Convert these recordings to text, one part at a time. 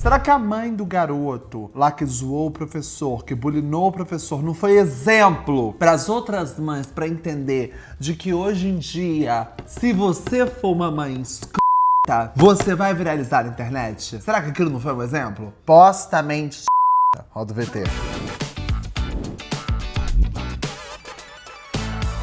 Será que a mãe do garoto lá que zoou o professor, que bulinou o professor, não foi exemplo para as outras mães para entender de que hoje em dia, se você for uma mãe escrota, você vai viralizar na internet? Será que aquilo não foi um exemplo? Postamente roda o VT.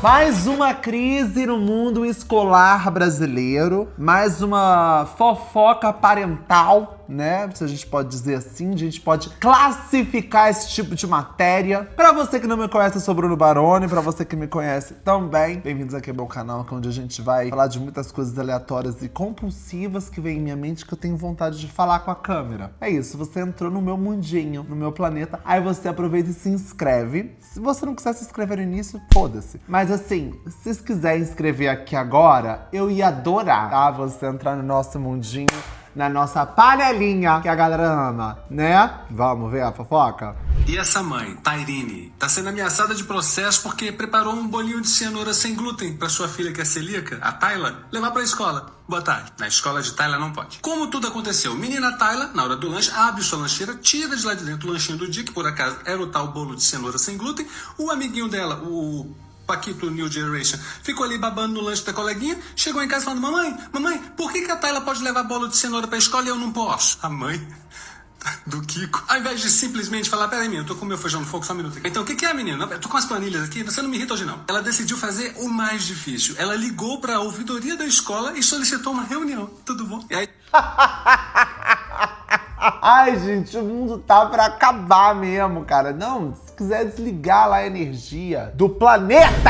Mais uma crise no mundo escolar brasileiro, mais uma fofoca parental, né? Se a gente pode dizer assim, a gente pode classificar esse tipo de matéria. Pra você que não me conhece, eu sou Bruno Baroni, pra você que me conhece também, bem-vindos aqui ao meu canal, onde a gente vai falar de muitas coisas aleatórias e compulsivas que vem em minha mente que eu tenho vontade de falar com a câmera. É isso, você entrou no meu mundinho, no meu planeta, aí você aproveita e se inscreve. Se você não quiser se inscrever no início, foda-se. Mas assim, se vocês quiserem inscrever aqui agora, eu ia adorar, tá? Você entrar no nosso mundinho, na nossa panelinha, que a galera ama, né? Vamos ver a fofoca? E essa mãe, Tairine, tá sendo ameaçada de processo porque preparou um bolinho de cenoura sem glúten pra sua filha que é celíaca, a Tayla, levar pra escola. Boa tarde. Na escola de Tayla não pode. Como tudo aconteceu? Menina Tayla, na hora do lanche, abre sua lancheira, tira de lá de dentro o lanchinho do dia, que por acaso era o tal bolo de cenoura sem glúten. O amiguinho dela, o Paquito New Generation, ficou ali babando no lanche da coleguinha, chegou em casa falando: mamãe, por que a Tayla pode levar bolo de cenoura pra escola e eu não posso? A mãe do Kiko, ao invés de simplesmente falar: peraí, menino, eu tô com meu feijão no fogo, só um minuto aqui. Então, o que é, menino? Eu tô com as planilhas aqui, você não me irrita hoje, não. Ela decidiu fazer o mais difícil. Ela ligou pra ouvidoria da escola e solicitou uma reunião. Tudo bom? E aí... Ai, gente, o mundo tá pra acabar mesmo, cara. Não, se quiser desligar lá a energia do planeta,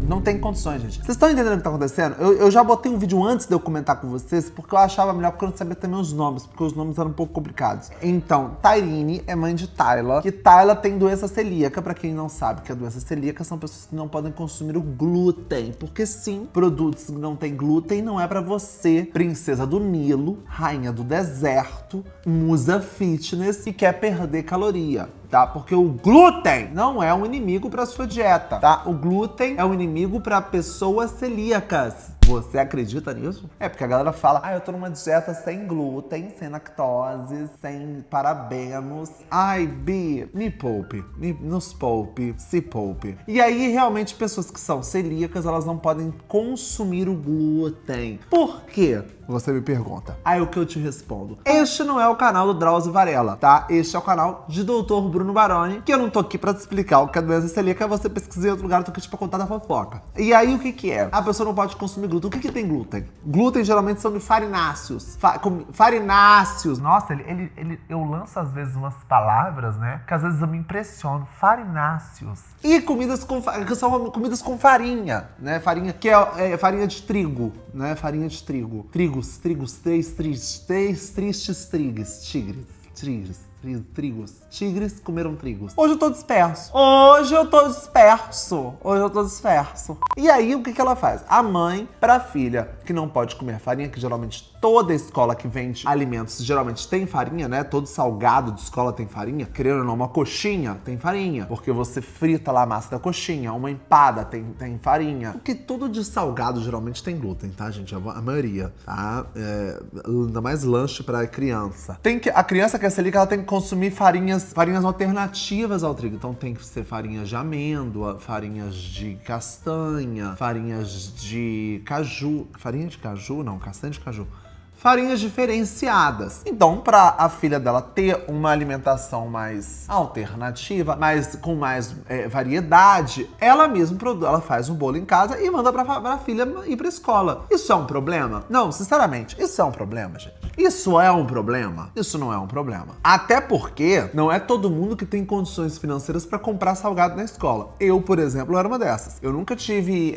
não tem condições, gente. Vocês estão entendendo o que tá acontecendo? Eu já botei um vídeo antes de eu comentar com vocês, porque eu achava melhor, porque eu não sabia também os nomes, porque os nomes eram um pouco complicados. Então, Tairine é mãe de Tayla, que Tayla tem doença celíaca. Pra quem não sabe que a doença celíaca são pessoas que não podem consumir o glúten, porque sim, produtos que não tem glúten não é pra você, princesa do Nilo, rainha do deserto, musa fitness e quer perder caloria. Tá? Porque o glúten não é um inimigo para sua dieta, tá? O glúten é um inimigo para pessoas celíacas. Você acredita nisso? É porque a galera fala: eu tô numa dieta sem glúten, sem lactose, sem parabenos. Ai, Bi, me poupe, nos poupe, se poupe. E aí, realmente, pessoas que são celíacas, elas não podem consumir o glúten. Por quê? Você me pergunta. Aí o que eu te respondo: este não é o canal do Drauzio Varela, tá? Este é o canal de Dr. Bruno Baroni, que eu não tô aqui pra te explicar o que é doença celíaca, você pesquisa em outro lugar, eu tô aqui pra contar da fofoca. E aí o que é? A pessoa não pode consumir glúten. O que tem glúten? Glúten geralmente são de farináceos. Farináceos. Nossa, eu lanço às vezes umas palavras, né? Que às vezes eu me impressiono. Farináceos. E que são comidas com farinha, né? Farinha que é farinha de trigo, né? Farinha de trigo. Trigos, três tristes tigres comeram trigos. Hoje eu tô disperso. E aí, o que ela faz? A mãe, pra filha que não pode comer farinha, que geralmente toda escola que vende alimentos geralmente tem farinha, né? Todo salgado de escola tem farinha. Querendo ou não, uma coxinha tem farinha, porque você frita lá a massa da coxinha. Uma empada tem farinha. Porque tudo de salgado geralmente tem glúten, tá, gente? A maioria, tá? Ainda mais lanche pra criança. A criança que é celíaca, ela tem que consumir farinhas alternativas ao trigo. Então tem que ser farinhas de amêndoa, farinhas de castanha, farinhas de caju. Farinha de caju? Não, castanha de caju. Farinhas diferenciadas. Então, para a filha dela ter uma alimentação mais alternativa, com mais variedade, ela mesma ela faz um bolo em casa e manda para a filha ir para a escola. Isso é um problema? Não, sinceramente, isso é um problema, gente. Isso é um problema? Isso não é um problema. Até porque não é todo mundo que tem condições financeiras para comprar salgado na escola. Eu, por exemplo, era uma dessas. Eu nunca tive...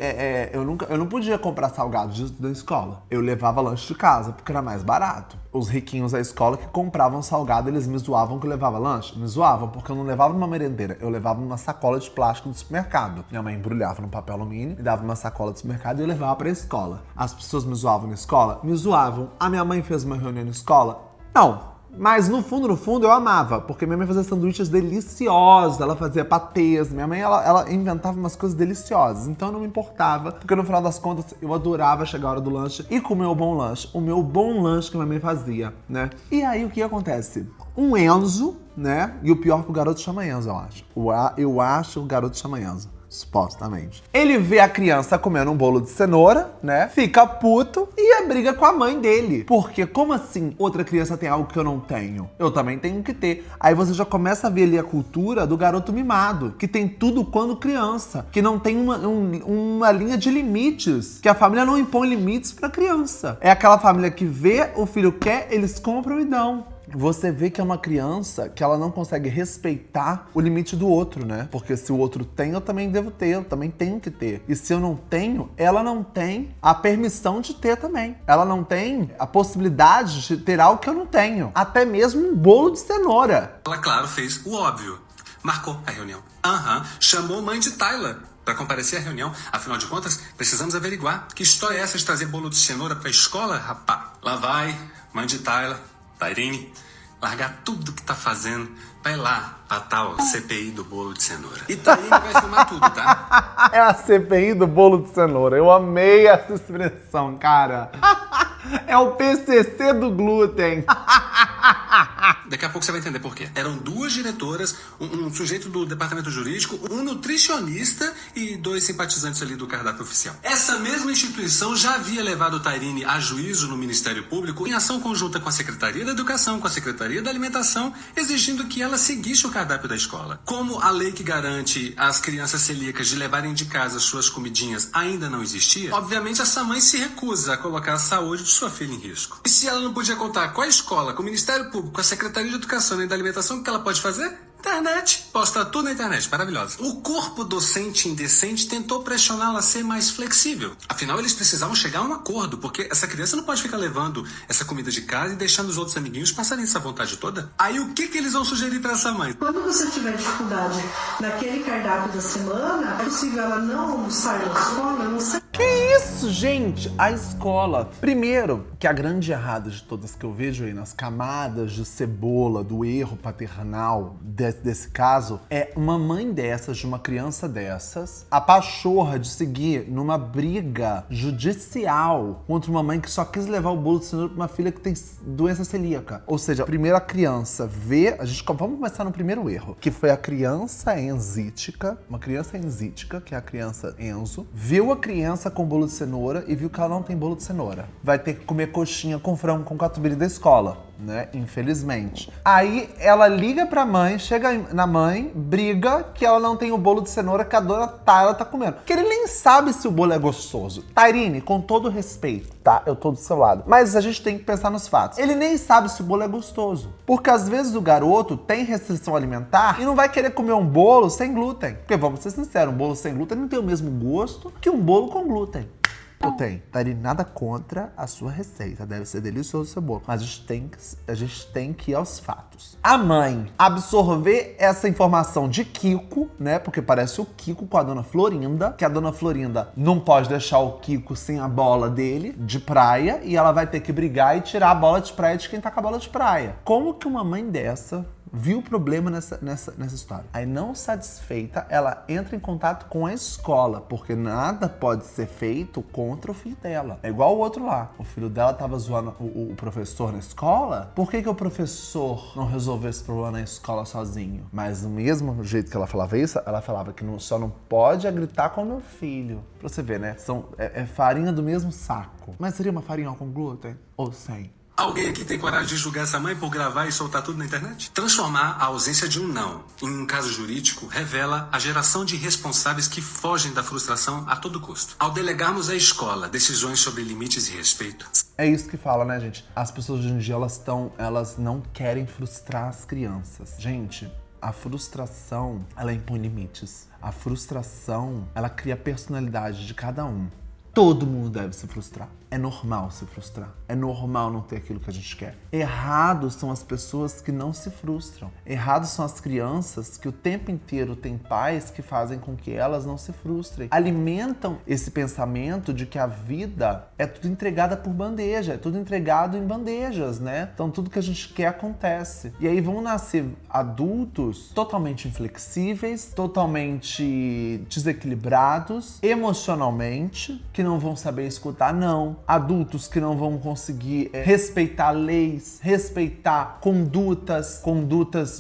eu não podia comprar salgado da escola. Eu levava lanche de casa, porque era mais barato. Os riquinhos da escola que compravam salgado, eles me zoavam que eu levava lanche. Me zoavam porque eu não levava numa merendeira. Eu levava numa sacola de plástico do supermercado. Minha mãe embrulhava no papel alumínio, me dava uma sacola do supermercado e eu levava pra escola. As pessoas me zoavam na escola? Me zoavam. A minha mãe fez uma reunião na escola? Não. Mas no fundo eu amava, porque minha mãe fazia sanduíches deliciosos, ela fazia patês, minha mãe ela inventava umas coisas deliciosas, então eu não me importava, porque no final das contas eu adorava chegar a hora do lanche e comer o bom lanche que minha mãe fazia, né? E aí o que acontece? Um Enzo, né? E o pior que o garoto chama Enzo, eu acho. Eu acho que o garoto chama Enzo. Supostamente. Ele vê a criança comendo um bolo de cenoura, né? Fica puto e briga com a mãe dele. Porque como assim outra criança tem algo que eu não tenho? Eu também tenho que ter. Aí você já começa a ver ali a cultura do garoto mimado, que tem tudo quando criança, que não tem uma linha de limites, que a família não impõe limites pra criança. É aquela família que vê, o filho quer, eles compram e dão. Você vê que é uma criança que ela não consegue respeitar o limite do outro, né? Porque se o outro tem, eu também devo ter, eu também tenho que ter. E se eu não tenho, ela não tem a permissão de ter também. Ela não tem a possibilidade de ter algo que eu não tenho. Até mesmo um bolo de cenoura. Ela, claro, fez o óbvio. Marcou a reunião. Chamou mãe de Tyler para comparecer à reunião. Afinal de contas, precisamos averiguar que história é essa de trazer bolo de cenoura pra escola, rapá. Lá vai, mãe de Tyler, Tairine, largar tudo que tá fazendo, vai lá pra tal CPI do bolo de cenoura. E Tairine vai filmar tudo, tá? É a CPI do bolo de cenoura. Eu amei essa expressão, cara. É o PCC do glúten. Daqui a pouco você vai entender por quê. Eram 2 diretoras, um sujeito do departamento jurídico, um nutricionista e 2 simpatizantes ali do cardápio oficial. Essa mesma instituição já havia levado Tairine a juízo no Ministério Público em ação conjunta com a Secretaria da Educação, com a Secretaria da Alimentação, exigindo que ela seguisse o cardápio da escola. Como a lei que garante às crianças celíacas de levarem de casa suas comidinhas ainda não existia, obviamente essa mãe se recusa a colocar a saúde de sua filha em risco. E se ela não podia contar com a escola, com o Ministério Público, com a Secretaria de Educação e da Alimentação, o que ela pode fazer? Internet. Posta tudo na internet. Maravilhosa. O corpo docente indecente tentou pressioná-la a ser mais flexível. Afinal, eles precisavam chegar a um acordo, porque essa criança não pode ficar levando essa comida de casa e deixando os outros amiguinhos passarem essa vontade toda. Aí o que eles vão sugerir pra essa mãe? Quando você tiver dificuldade naquele cardápio da semana, é possível ela não almoçar na escola? Eu não sei. Que isso, gente? A escola. Primeiro, que a grande errada de todas que eu vejo aí nas camadas de cebola do erro paternal desse caso é uma mãe dessas, de uma criança dessas, a pachorra de seguir numa briga judicial contra uma mãe que só quis levar o bolo de cenoura pra uma filha que tem doença celíaca. Ou seja, primeiro a criança vê... Vamos começar no primeiro erro, que foi a criança enzítica, uma criança enzítica, que é a criança Enzo, viu a criança com bolo de cenoura e viu que ela não tem bolo de cenoura. Vai ter que comer coxinha com frango com catupiry da escola, né? Infelizmente. Aí ela liga pra mãe, chega na mãe, briga que ela não tem o bolo de cenoura que a dona Tyler tá comendo. Porque ele nem sabe se o bolo é gostoso. Tairine, com todo respeito, tá? Eu tô do seu lado. Mas a gente tem que pensar nos fatos. Ele nem sabe se o bolo é gostoso. Porque às vezes o garoto tem restrição alimentar e não vai querer comer um bolo sem glúten. Porque vamos ser sinceros, um bolo sem glúten não tem o mesmo gosto que um bolo com glúten. Eu tenho. Tairine, nada contra a sua receita. Deve ser delicioso o seu bolo. Mas a gente tem que ir aos fatos. A mãe absorver essa informação de Kiko, né? Porque parece o Kiko com a dona Florinda. Que a dona Florinda não pode deixar o Kiko sem a bola dele de praia. E ela vai ter que brigar e tirar a bola de praia de quem tá com a bola de praia. Como que uma mãe dessa viu o problema nessa história? Aí, não satisfeita, ela entra em contato com a escola, porque nada pode ser feito contra o filho dela. É igual o outro lá. O filho dela tava zoando o professor na escola. Por que o professor não resolveu esse problema na escola sozinho? Mas do mesmo jeito que ela falava isso, ela falava que só não pode gritar com o meu filho. Pra você ver, né? É farinha do mesmo saco. Mas seria uma farinha com glúten? Ou sem? Alguém aqui tem coragem de julgar essa mãe por gravar e soltar tudo na internet? Transformar a ausência de um não em um caso jurídico revela a geração de irresponsáveis que fogem da frustração a todo custo. Ao delegarmos à escola decisões sobre limites e respeito... É isso que fala, né, gente? As pessoas hoje em dia, elas não querem frustrar as crianças. Gente, a frustração, ela impõe limites. A frustração, ela cria a personalidade de cada um. Todo mundo deve se frustrar. É normal se frustrar. É normal não ter aquilo que a gente quer. Errados são as pessoas que não se frustram. Errados são as crianças que o tempo inteiro têm pais que fazem com que elas não se frustrem. Alimentam esse pensamento de que a vida é tudo entregada por bandeja, é tudo entregado em bandejas, né? Então tudo que a gente quer acontece. E aí vão nascer adultos totalmente inflexíveis, totalmente desequilibrados, emocionalmente, que não vão saber escutar não. Adultos que não vão conseguir respeitar leis, respeitar condutas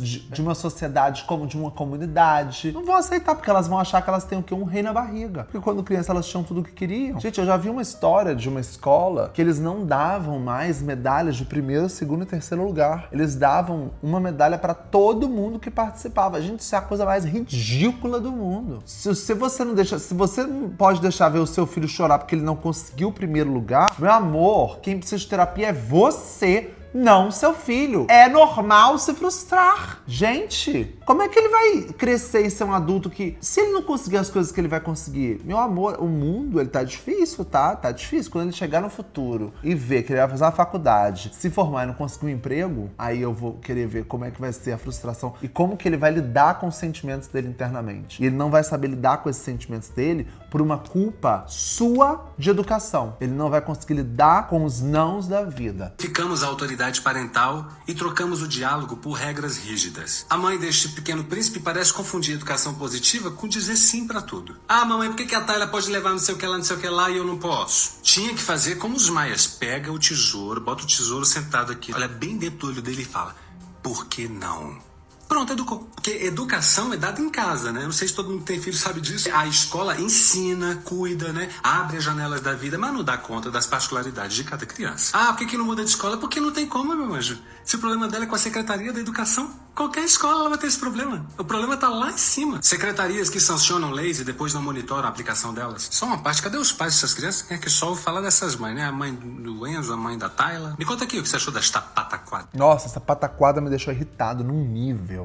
de uma sociedade como de uma comunidade. Não vão aceitar, porque elas vão achar que elas têm o quê? Um rei na barriga. Porque quando criança elas tinham tudo o que queriam. Gente, eu já vi uma história de uma escola que eles não davam mais medalhas de primeiro, segundo e terceiro lugar. Eles davam uma medalha para todo mundo que participava. Gente, isso é a coisa mais ridícula do mundo. Se você não pode deixar ver o seu filho chorar porque ele não conseguiu o primeiro lugar, meu amor, quem precisa de terapia é você, não seu filho. É normal se frustrar. Gente, como é que ele vai crescer e ser um adulto que, se ele não conseguir as coisas que ele vai conseguir? Meu amor, o mundo, ele tá difícil, tá? Tá difícil. Quando ele chegar no futuro e ver que ele vai fazer uma faculdade, se formar e não conseguir um emprego, aí eu vou querer ver como é que vai ser a frustração e como que ele vai lidar com os sentimentos dele internamente. E ele não vai saber lidar com esses sentimentos dele por uma culpa sua de educação. Ele não vai conseguir lidar com os nãos da vida. Ficamos a autoridade parental e trocamos o diálogo por regras rígidas. A mãe deste pequeno príncipe parece confundir educação positiva com dizer sim pra tudo. Ah, mamãe, por que a Tayla pode levar não sei o que lá, não sei o que lá e eu não posso? Tinha que fazer como os maias. Pega o tesouro, bota o tesouro sentado aqui, olha bem dentro do olho dele e fala: por que não? Pronto, educou. Porque educação é dada em casa, né? Não sei se todo mundo que tem filho sabe disso. A escola ensina, cuida, né? Abre as janelas da vida, mas não dá conta das particularidades de cada criança. Ah, por que não muda de escola? Porque não tem como, meu anjo. Se o problema dela é com a Secretaria da Educação, qualquer escola ela vai ter esse problema. O problema tá lá em cima. Secretarias que sancionam leis e depois não monitoram a aplicação delas. Só uma parte. Cadê os pais dessas crianças? É que só ouve falar dessas mães, né? A mãe do Enzo, a mãe da Tayla. Me conta aqui o que você achou desta pataquada. Nossa, essa pataquada me deixou irritado num nível.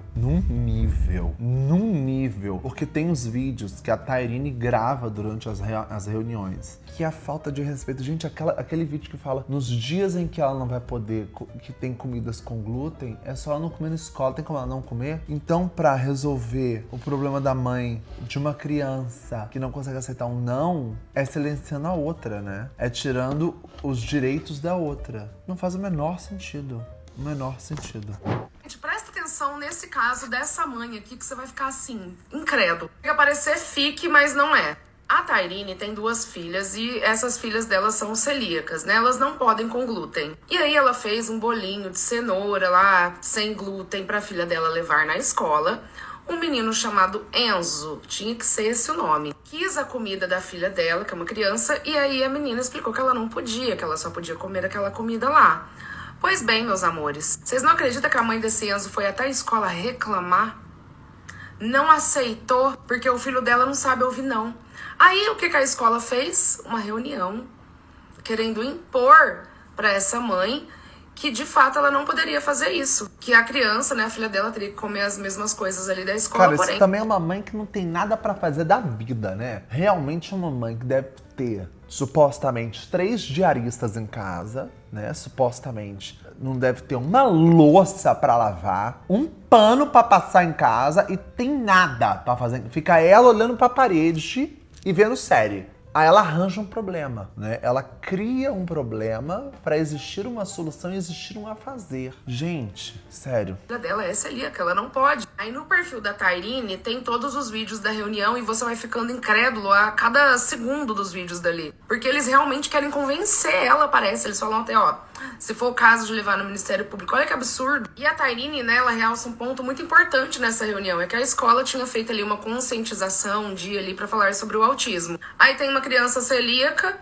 Porque tem os vídeos que a Tairine grava durante as reuniões. Que é a falta de respeito. Gente, aquele vídeo que fala nos dias em que ela não vai poder, que tem comidas com glúten, é só ela não comer na escola. Tem como ela não comer? Então, pra resolver o problema da mãe de uma criança que não consegue aceitar um não, é silenciando a outra, né? É tirando os direitos da outra. Não faz o menor sentido. O menor sentido. Gente, presta atenção nesse caso dessa mãe aqui que você vai ficar assim, incrédulo. Vai parecer fique, mas não é. A Tairine tem 2 filhas e essas filhas dela são celíacas, né? Elas não podem com glúten. E aí ela fez um bolinho de cenoura lá, sem glúten, pra filha dela levar na escola. Um menino chamado Enzo, tinha que ser esse o nome, quis a comida da filha dela, que é uma criança, e aí a menina explicou que ela não podia, que ela só podia comer aquela comida lá. Pois bem, meus amores, vocês não acreditam que a mãe desse Enzo foi até a escola reclamar? Não aceitou, porque o filho dela não sabe ouvir não. Aí, o que a escola fez? Uma reunião, querendo impor para essa mãe que, de fato, ela não poderia fazer isso. Que a criança, né, a filha dela, teria que comer as mesmas coisas ali da escola, Cara, porém... isso também é uma mãe que não tem nada pra fazer da vida, né? Realmente é uma mãe que deve ter, supostamente, 3 diaristas em casa, né? Supostamente. Não deve ter uma louça pra lavar, um pano pra passar em casa e tem nada pra fazer. Fica ela olhando pra parede e vendo série. Aí ela arranja um problema, né? Ela cria um problema pra existir uma solução e existir um a fazer. Gente, sério. A filha dela é celíaca, ela não pode. Aí no perfil da Tairine tem todos os vídeos da reunião e você vai ficando incrédulo a cada segundo dos vídeos dali. Porque eles realmente querem convencer ela, parece. Eles falam até, ó, se for o caso de levar no Ministério Público, olha que absurdo. E a Tairine, né, ela realça um ponto muito importante nessa reunião, é que a escola tinha feito ali uma conscientização, um dia ali pra falar sobre o autismo. Aí tem uma criança celíaca,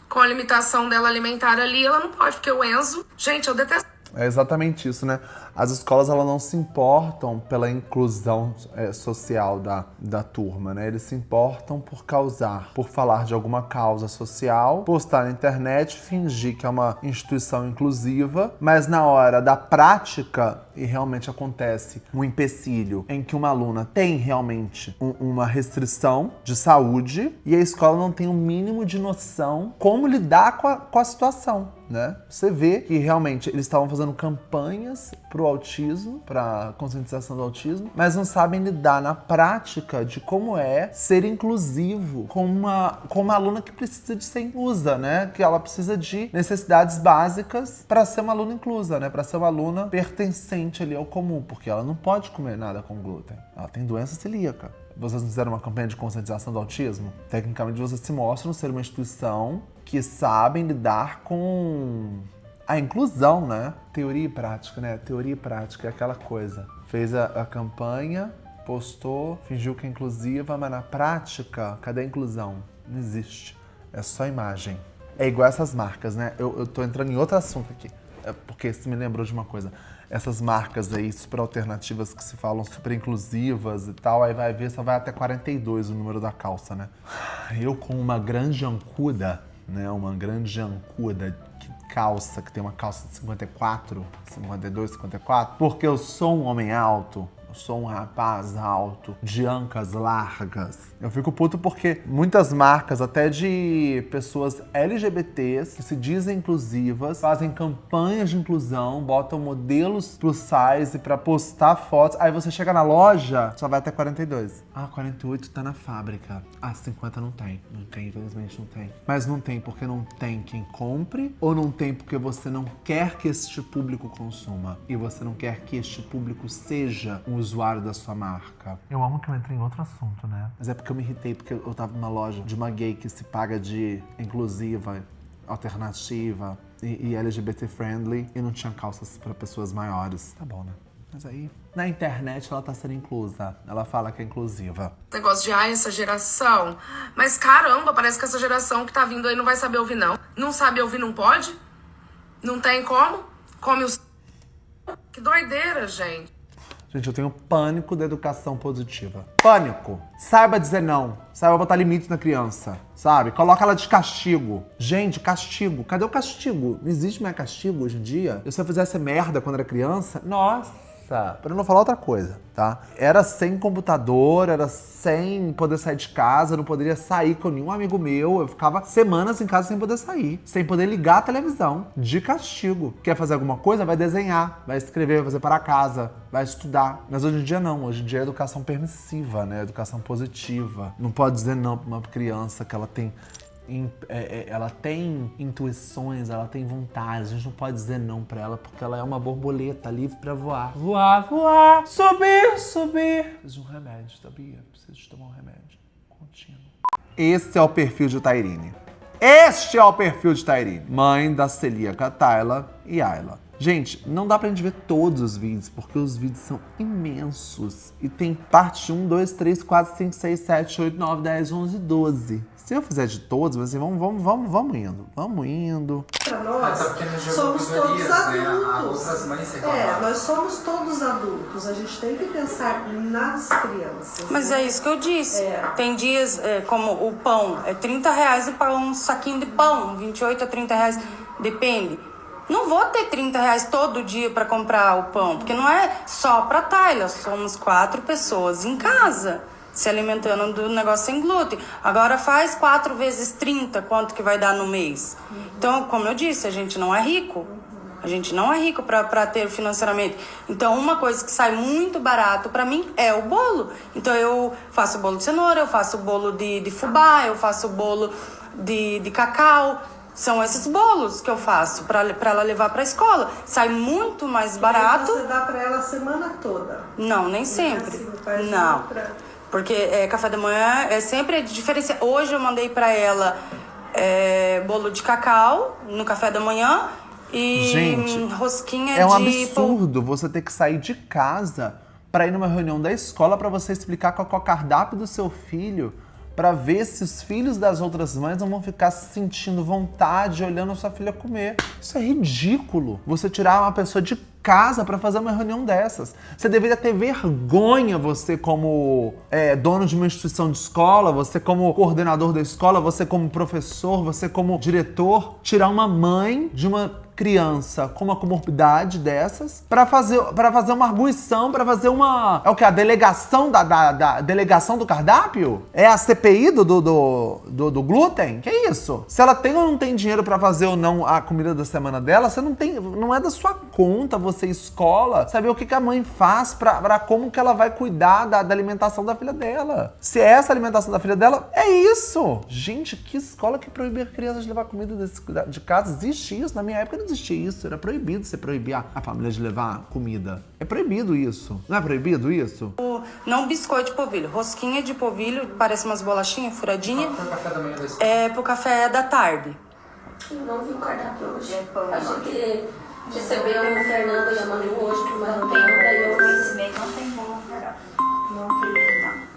com a limitação dela alimentar ali, ela não pode, porque o Enzo... Gente, eu detesto... É exatamente isso, né? As escolas, elas não se importam pela inclusão social da turma, né? Eles se importam por falar de alguma causa social, postar na internet, fingir que é uma instituição inclusiva, mas na hora da prática, e realmente acontece um empecilho em que uma aluna tem realmente uma restrição de saúde e a escola não tem o mínimo de noção como lidar com a situação, né? Você vê que realmente eles estavam fazendo campanhas pro autismo, pra conscientização do autismo, mas não sabem lidar na prática de como é ser inclusivo com uma aluna que precisa de ser inclusa, né? Que ela precisa de necessidades básicas para ser uma aluna inclusa, né? Para ser uma aluna pertencente ali ao comum, porque ela não pode comer nada com glúten. Ela tem doença celíaca. Vocês não fizeram uma campanha de conscientização do autismo? Tecnicamente, vocês se mostram ser uma instituição que sabem lidar com a inclusão, né? Teoria e prática, né? Teoria e prática é aquela coisa. Fez a campanha, postou, fingiu que é inclusiva, mas na prática, cadê a inclusão? Não existe. É só imagem. É igual essas marcas, né? Eu tô entrando em outro assunto aqui, porque isso me lembrou de uma coisa. Essas marcas aí super alternativas que se falam super inclusivas e tal, aí vai ver, só vai até 42 o número da calça, né? Eu com uma grande ancuda, né? Uma grande ancuda calça, que tem uma calça de 54, 52, 54, porque eu sou um homem alto, eu sou um rapaz alto, de ancas largas. Eu fico puto porque muitas marcas, até de pessoas LGBTs, que se dizem inclusivas, fazem campanhas de inclusão, botam modelos plus size pra postar fotos. Aí você chega na loja, só vai até 42. Ah, 48 tá na fábrica. Ah, 50 não tem. Não tem, infelizmente não tem. Mas não tem porque não tem quem compre, ou não tem porque você não quer que este público consuma. E você não quer que este público seja um usuário da sua marca. Eu amo que eu entrei em outro assunto, né? Mas é porque eu me irritei, porque eu tava numa loja de uma gay que se paga de inclusiva, alternativa e LGBT friendly e não tinha calças pra pessoas maiores. Tá bom, né? Mas aí, na internet ela tá sendo inclusa. Ela fala que é inclusiva. Negócio de, essa geração. Mas caramba, parece que essa geração que tá vindo aí não vai saber ouvir, não. Não sabe ouvir, não pode? Não tem como? Come os... Que doideira, gente. Gente, eu tenho pânico da educação positiva. Pânico. Saiba dizer não. Saiba botar limite na criança, sabe? Coloca ela de castigo. Gente, castigo. Cadê o castigo? Não existe mais castigo hoje em dia. Se eu fizesse merda quando era criança, nossa. Pra não falar outra coisa, tá? Era sem computador, era sem poder sair de casa, não poderia sair com nenhum amigo meu. Eu ficava semanas em casa sem poder sair, sem poder ligar a televisão, de castigo. Quer fazer alguma coisa? Vai desenhar, vai escrever, vai fazer para casa, vai estudar. Mas hoje em dia não, hoje em dia é educação permissiva, né? Educação positiva. Não pode dizer não pra uma criança que ela tem intuições, ela tem vontade. A gente não pode dizer não pra ela porque ela é uma borboleta livre pra voar. Voar, voar, subir, subir. Preciso de um remédio, sabia? Preciso de tomar um remédio contínuo. Esse é o perfil de Tairine. Este é o perfil de Tairine, mãe da celíaca Tayla e Ayla. Gente, não dá pra gente ver todos os vídeos, porque os vídeos são imensos. E tem parte 1, 2, 3, 4, 5, 6, 7, 8, 9, 10, 11, 12. Se eu fizer de todos, mas assim, vamos indo. Vamos indo. Pra nós, somos todos adultos. Nós somos todos adultos. A gente tem que pensar nas crianças. Mas é isso que eu disse. Tem dias, como o pão, é R$30 para um saquinho de pão, 28 a 30 reais, depende. Não vou ter R$30 todo dia para comprar o pão, porque não é só para Tayla, somos 4 pessoas em casa, se alimentando do negócio sem glúten. Agora faz 4 vezes 30, quanto que vai dar no mês? Então, como eu disse, a gente não é rico. A gente não é rico para ter financeiramente. Então, uma coisa que sai muito barato para mim é o bolo. Então, eu faço bolo de cenoura, eu faço bolo de fubá, eu faço bolo de cacau. São esses bolos que eu faço para ela levar para a escola. Sai muito mais barato. E você dá para ela a semana toda? Não, nem sempre. Não. Porque café da manhã é sempre diferente. Hoje eu mandei para ela bolo de cacau no café da manhã e gente, rosquinha de... É um absurdo você ter que sair de casa para ir numa reunião da escola para você explicar qual é o cardápio do seu filho, para ver se os filhos das outras mães não vão ficar sentindo vontade olhando a sua filha comer. Isso é ridículo. Você tirar uma pessoa de casa pra fazer uma reunião dessas. Você deveria ter vergonha, você como dono de uma instituição de escola, você como coordenador da escola, você como professor, você como diretor, tirar uma mãe de uma criança com uma comorbidade dessas pra fazer uma arguição, pra fazer uma... É o que? A delegação da delegação do cardápio? É a CPI do glúten? Que isso? Se ela tem ou não tem dinheiro pra fazer ou não a comida da semana dela, você não é da sua conta, você escola, saber o que a mãe faz pra como que ela vai cuidar da alimentação da filha dela. Se é essa a alimentação da filha dela, é isso! Gente, que escola que proibir crianças de levar comida de casa? Existe isso? Na minha época não existia isso. Era proibido você proibir a família de levar comida. É proibido isso. Não é proibido isso? Não biscoito de polvilho. Rosquinha de polvilho, parece umas bolachinhas furadinhas. Pro café da manhã da escola. É pro café da tarde. Eu não vi o cardápio hoje. A gente recebeu o Fernando e a Manu hoje por uma reunião, daí eu ensinei, não tem bom cardápio. Não tem, não.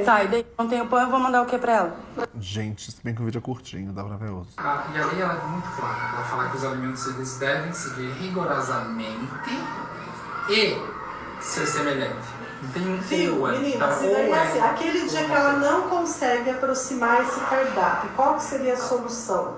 Tá, e daí não tem o pão, eu vou mandar o que pra ela? Gente, se bem que o vídeo é curtinho, dá pra ver outro. E a lei ela é muito clara. Ela fala que os alimentos eles devem seguir rigorosamente e ser semelhante. Não tem um Viu, ou é. menina, Tá? se daí assim, aquele dia que ela não consegue aproximar esse cardápio, qual que seria a solução?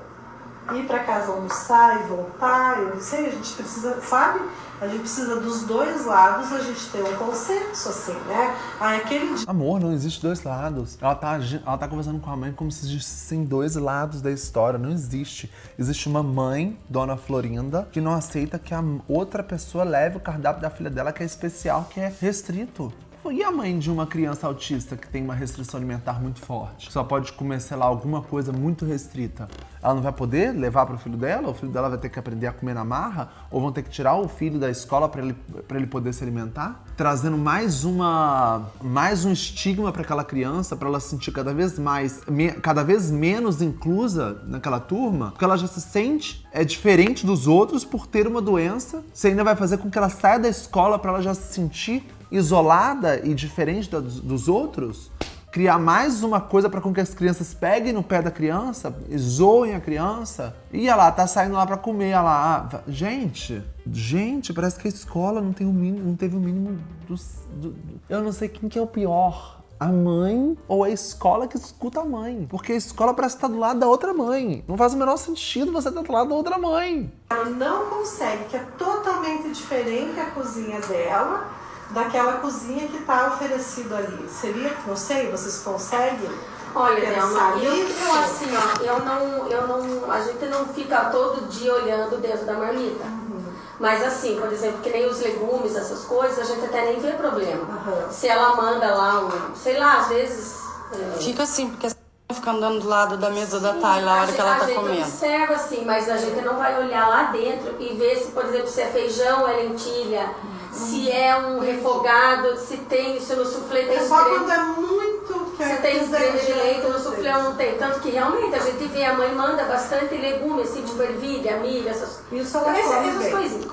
Ir pra casa almoçar e voltar? Eu não sei, a gente precisa, sabe? A gente precisa dos dois lados, a gente ter um consenso, assim, né? Aí aquele dia... Amor, não existe dois lados. Ela tá conversando com a mãe como se existissem dois lados da história. Não existe. Existe uma mãe, Dona Florinda, que não aceita que a outra pessoa leve o cardápio da filha dela, que é especial, que é restrito. E a mãe de uma criança autista que tem uma restrição alimentar muito forte? Só pode comer, sei lá, alguma coisa muito restrita. Ela não vai poder levar para o filho dela? O filho dela vai ter que aprender a comer na marra? Ou vão ter que tirar o filho da escola para ele poder se alimentar? Trazendo mais um estigma para aquela criança, para ela se sentir cada vez menos inclusa naquela turma, porque ela já se sente diferente dos outros por ter uma doença. Você ainda vai fazer com que ela saia da escola para ela já se sentir isolada e diferente dos outros? Criar mais uma coisa para com que as crianças peguem no pé da criança, zoem a criança, e ela tá saindo lá para comer, ela gente, parece que a escola não teve o mínimo eu não sei quem que é o pior. A mãe ou a escola que escuta a mãe. Porque a escola parece estar do lado da outra mãe. Não faz o menor sentido você estar do lado da outra mãe. Ela não consegue, que é totalmente diferente a cozinha dela daquela cozinha que está oferecida ali. Seria, não sei, vocês conseguem? Olha, Delma, eu assim, ó, a gente não fica todo dia olhando dentro da marmita. Mas assim, por exemplo, que nem os legumes, essas coisas, a gente até nem vê problema. Se ela manda lá sei lá, às vezes... Fica assim, porque fica andando do lado da mesa da Tayla na hora que ela tá comendo. A gente observa assim, mas a gente não vai olhar lá dentro e ver se, por exemplo, se é feijão, é lentilha, se é um refogado, se no suflê tem só creme. quando é muito... Se tem creme de leite, no suflê não tem. Tanto que realmente a gente vê, a mãe manda bastante legumes, assim, tipo ervilha, milho, essas coisinhas.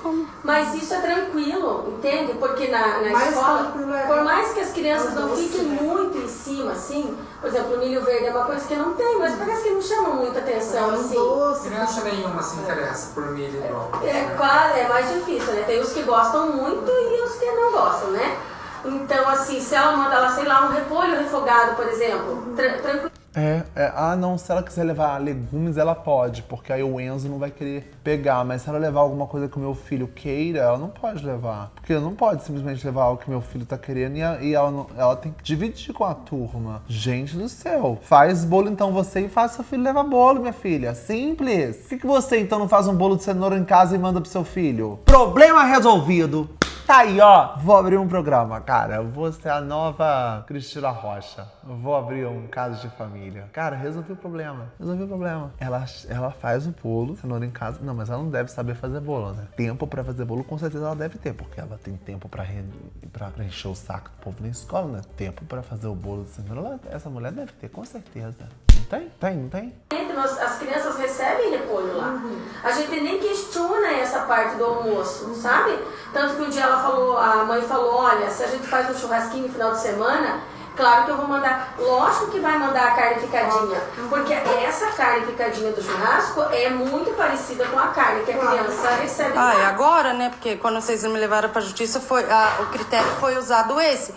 Mas isso é tranquilo, entende? Porque na escola, por mais que as crianças não fiquem muito em cima, assim, por exemplo, o milho verde é uma coisa que não tem, mas parece que não chama muita atenção, assim. Criança nenhuma se interessa por milho igual. É mais difícil, né? Tem os que gostam muito e os que não gostam, né? Então, assim, se ela manda lá, sei lá, um repolho refogado, por exemplo, tranquilo. Não, se ela quiser levar legumes, ela pode, porque aí o Enzo não vai querer pegar. Mas se ela levar alguma coisa que o meu filho queira, ela não pode levar. Porque ela não pode simplesmente levar o que meu filho tá querendo e ela tem que dividir com a turma. Gente do céu. Faz bolo então você e faz seu filho levar bolo, minha filha. Simples. Por que você então não faz um bolo de cenoura em casa e manda pro seu filho? Problema resolvido. Tá aí, ó. Vou abrir um programa, cara. Eu vou ser a nova Cristina Rocha. Eu vou abrir um caso de família. Cara, resolvi o problema. Ela faz o bolo, cenoura em casa. Não, mas ela não deve saber fazer bolo, né? Tempo pra fazer bolo, com certeza ela deve ter. Porque ela tem tempo pra encher o saco do povo na escola, né? Tempo pra fazer o bolo de cenoura. Essa mulher deve ter, com certeza. Não tem? As crianças recebem repolho lá. A gente nem questiona essa parte do almoço, sabe? Tanto que um dia a mãe falou, olha, se a gente faz um churrasquinho no final de semana, Claro que eu vou mandar, lógico que vai mandar a carne picadinha, porque essa carne picadinha do churrasco é muito parecida com a carne que a criança recebe. E agora, né, porque quando vocês me levaram pra justiça, o critério foi usado esse.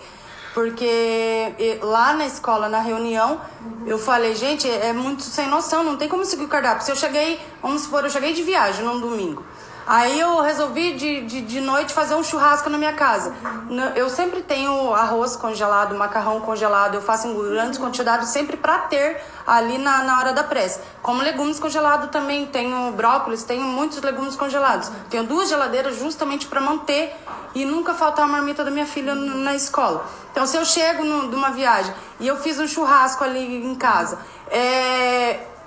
Porque lá na escola, na reunião, eu falei, gente, é muito sem noção, não tem como seguir o cardápio. Se eu cheguei, vamos supor, eu cheguei de viagem num domingo. Aí eu resolvi de noite fazer um churrasco na minha casa. Eu sempre tenho arroz congelado, macarrão congelado, eu faço em grandes quantidades sempre pra ter ali na hora da pressa. Como legumes congelados também, tenho brócolis, tenho muitos legumes congelados. Tenho 2 geladeiras justamente pra manter e nunca faltar a marmita da minha filha na escola. Então se eu chego de uma viagem e eu fiz um churrasco ali em casa,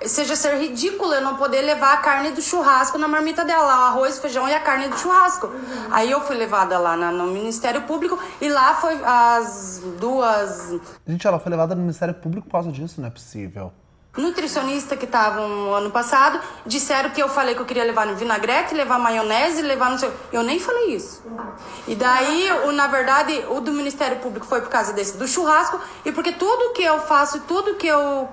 seja ser ridículo eu não poder levar a carne do churrasco na marmita dela, o arroz, feijão e a carne do churrasco. Aí eu fui levada lá no Ministério Público e lá foi as 2... Gente, ela foi levada no Ministério Público por causa disso, não é possível. Nutricionista que estavam no ano passado disseram que eu falei que eu queria levar vinagrete, levar maionese, levar não sei... Eu nem falei isso. E daí, na verdade, o do Ministério Público foi por causa do churrasco e porque tudo que eu faço, tudo que eu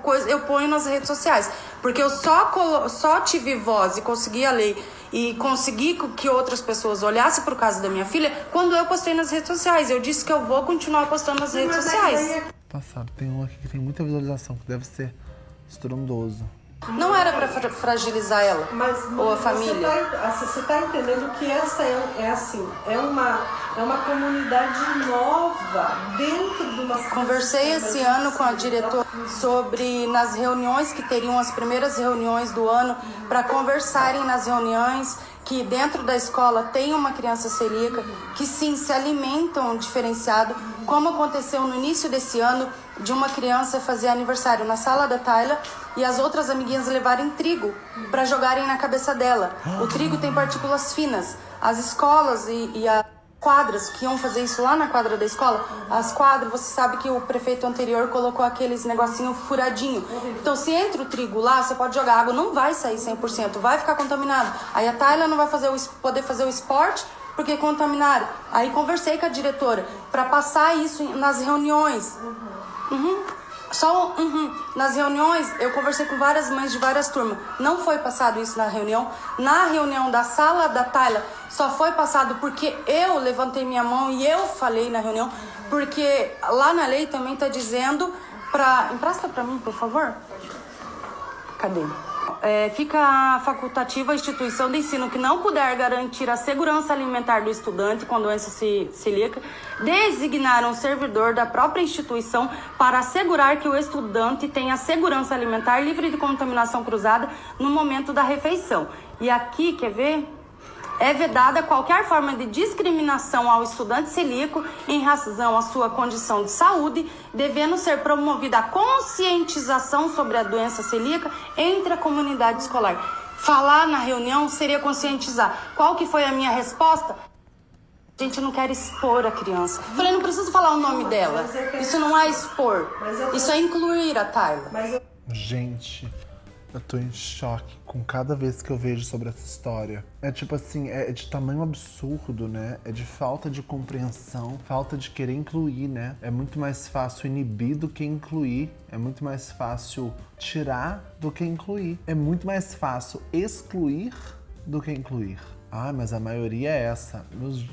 ponho nas redes sociais. Porque eu só tive voz e consegui a lei e consegui que outras pessoas olhassem pro caso da minha filha quando eu postei nas redes sociais. Eu disse que eu vou continuar postando nas redes sociais. Passado, tem um aqui que tem muita visualização, que deve ser estrondoso. Não era pra fragilizar ela ou a família. Você tá entendendo que essa é uma comunidade nova dentro de uma... Conversei esse ano com a diretora sobre nas reuniões que teriam as primeiras reuniões do ano para conversarem nas reuniões que dentro da escola tem uma criança celíaca que sim se alimentam diferenciado, como aconteceu no início desse ano de uma criança fazer aniversário na sala da Tayla e as outras amiguinhas levarem trigo para jogarem na cabeça dela. O trigo tem partículas finas. As escolas e as quadras que iam fazer isso lá na quadra da escola, as quadras, você sabe que o prefeito anterior colocou aqueles negocinho furadinho. Então, se entra o trigo lá, você pode jogar água, não vai sair 100%, vai ficar contaminado. Aí a Tayla não vai poder fazer o esporte porque contaminaram. Aí conversei com a diretora para passar isso nas reuniões. Nas reuniões, eu conversei com várias mães de várias turmas. Não foi passado isso na reunião. Na reunião da sala da Tayla, só foi passado porque eu levantei minha mão e eu falei na reunião. Porque lá na lei também está dizendo para... Empresta para mim, por favor. Cadê? Fica facultativa a instituição de ensino que não puder garantir a segurança alimentar do estudante com doença celíaca designar um servidor da própria instituição para assegurar que o estudante tenha segurança alimentar livre de contaminação cruzada no momento da refeição. E aqui, quer ver? É vedada qualquer forma de discriminação ao estudante celíaco em razão à sua condição de saúde, devendo ser promovida a conscientização sobre a doença celíaca entre a comunidade escolar. Falar na reunião seria conscientizar. Qual que foi a minha resposta? A gente não quer expor a criança. Falei, não preciso falar o nome dela. Isso não é expor. Isso é incluir a Tayla. Gente... Eu tô em choque com cada vez que eu vejo sobre essa história. É tipo assim, é de tamanho absurdo, né? É de falta de compreensão, falta de querer incluir, né? É muito mais fácil inibir do que incluir. É muito mais fácil tirar do que incluir. É muito mais fácil excluir do que incluir. Ah, mas a maioria é essa.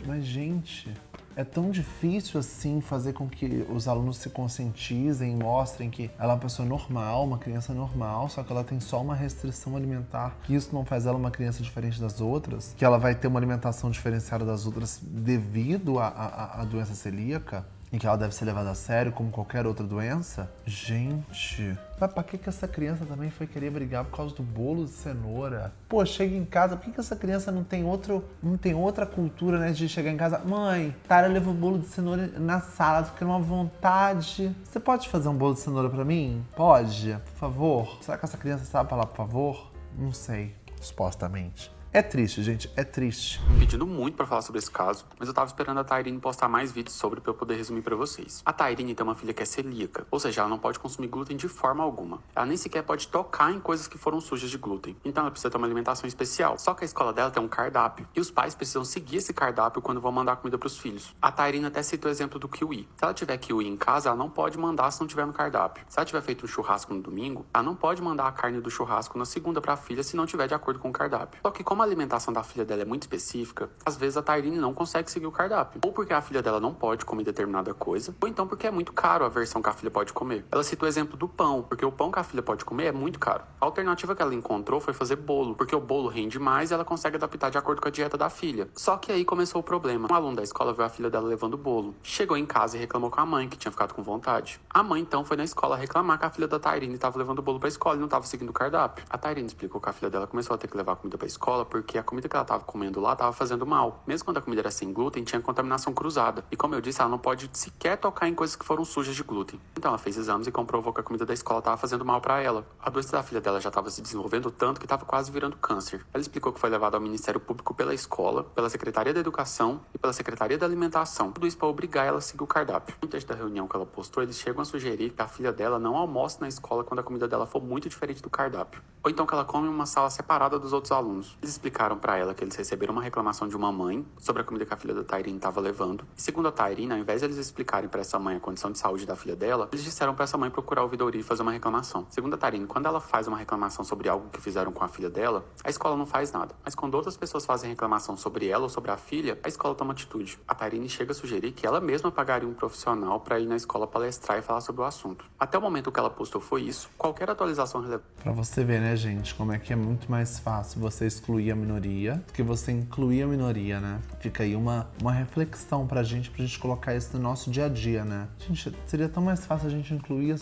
Mas, gente... É tão difícil assim fazer com que os alunos se conscientizem e mostrem que ela é uma pessoa normal, uma criança normal, só que ela tem só uma restrição alimentar, que isso não faz ela uma criança diferente das outras, que ela vai ter uma alimentação diferenciada das outras devido à doença celíaca e que ela deve ser levada a sério como qualquer outra doença. Gente, mas pra que essa criança também foi querer brigar por causa do bolo de cenoura? Pô, chega em casa, por que essa criança não tem outra cultura, né, de chegar em casa? Mãe, Tara levou o bolo de cenoura na sala, tô querendo uma vontade. Você pode fazer um bolo de cenoura pra mim? Pode, por favor? Será que essa criança sabe falar por favor? Não sei, supostamente. É triste, gente, é triste. Pedindo muito pra falar sobre esse caso, mas eu tava esperando a Tairine postar mais vídeos sobre pra eu poder resumir pra vocês. A Tairine tem uma filha que é celíaca, ou seja, ela não pode consumir glúten de forma alguma. Ela nem sequer pode tocar em coisas que foram sujas de glúten. Então ela precisa ter uma alimentação especial. Só que a escola dela tem um cardápio, e os pais precisam seguir esse cardápio quando vão mandar comida pros filhos. A Tairine até citou o exemplo do kiwi. Se ela tiver kiwi em casa, ela não pode mandar se não tiver no cardápio. Se ela tiver feito um churrasco no domingo, ela não pode mandar a carne do churrasco na segunda pra filha se não tiver de acordo com o cardápio. Só que como a alimentação da filha dela é muito específica, às vezes a Tairine não consegue seguir o cardápio. Ou porque a filha dela não pode comer determinada coisa, ou então porque é muito caro a versão que a filha pode comer. Ela citou o exemplo do pão, porque o pão que a filha pode comer é muito caro. A alternativa que ela encontrou foi fazer bolo, porque o bolo rende mais e ela consegue adaptar de acordo com a dieta da filha. Só que aí começou o problema. Um aluno da escola viu a filha dela levando bolo. Chegou em casa e reclamou com a mãe, que tinha ficado com vontade. A mãe então foi na escola reclamar que a filha da Tairine estava levando bolo pra escola e não estava seguindo o cardápio. A Tairine explicou que a filha dela começou a ter que levar comida pra escola porque a comida que ela estava comendo lá estava fazendo mal. Mesmo quando a comida era sem glúten, tinha contaminação cruzada. E como eu disse, ela não pode sequer tocar em coisas que foram sujas de glúten. Então ela fez exames e comprovou que a comida da escola estava fazendo mal pra ela. A doença da filha dela já estava se desenvolvendo tanto que estava quase virando câncer. Ela explicou que foi levada ao Ministério Público pela escola, pela Secretaria da Educação e pela Secretaria da Alimentação. Tudo isso para obrigar ela a seguir o cardápio. No texto da reunião que ela postou, eles chegam a sugerir que a filha dela não almoce na escola quando a comida dela for muito diferente do cardápio. Ou então que ela come em uma sala separada dos outros alunos. Eles explicaram para ela que eles receberam uma reclamação de uma mãe sobre a comida que a filha da Tairine estava levando. E segundo a Tairine, ao invés de eles explicarem para essa mãe a condição de saúde da filha dela, eles disseram para essa mãe procurar a ouvidoria e fazer uma reclamação. Segundo a Tairine, quando ela faz uma reclamação sobre algo que fizeram com a filha dela, a escola não faz nada. Mas quando outras pessoas fazem reclamação sobre ela ou sobre a filha, a escola toma atitude. A Tairine chega a sugerir que ela mesma pagaria um profissional para ir na escola palestrar e falar sobre o assunto. Até o momento que ela postou foi isso. Qualquer atualização relevante. Pra você ver, né, gente, como é que é muito mais fácil você excluir a minoria do que você incluir a minoria, né? Fica aí uma reflexão pra gente colocar isso no nosso dia a dia, né? Gente, seria tão mais fácil a gente incluir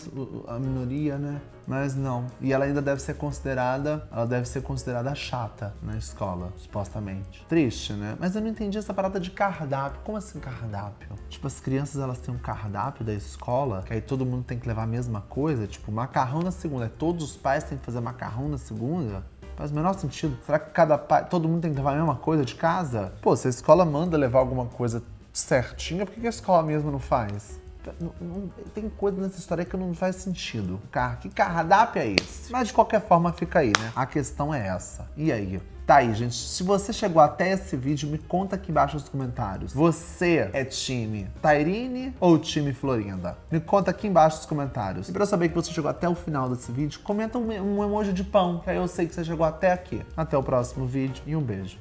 a minoria, né? Mas não. E ela ainda deve ser considerada chata na escola, supostamente. Triste, né? Mas eu não entendi essa parada de cardápio. Como assim cardápio? Tipo, as crianças, elas têm um cardápio da escola, que aí todo mundo tem que levar a mesma coisa? Tipo, macarrão na segunda. Todos os pais têm que fazer macarrão na segunda? Faz o menor sentido. Será que todo mundo tem que levar a mesma coisa de casa? Pô, se a escola manda levar alguma coisa certinha, por que a escola mesmo não faz? Tem coisa nessa história que não faz sentido. Que cardápio é esse? Mas de qualquer forma fica aí, né? A questão é essa. E aí? Tá aí, gente. Se você chegou até esse vídeo, me conta aqui embaixo nos comentários. Você é time Tairine ou time Florinda? Me conta aqui embaixo nos comentários. E pra eu saber que você chegou até o final desse vídeo, comenta um emoji de pão, que aí eu sei que você chegou até aqui. Até o próximo vídeo e um beijo.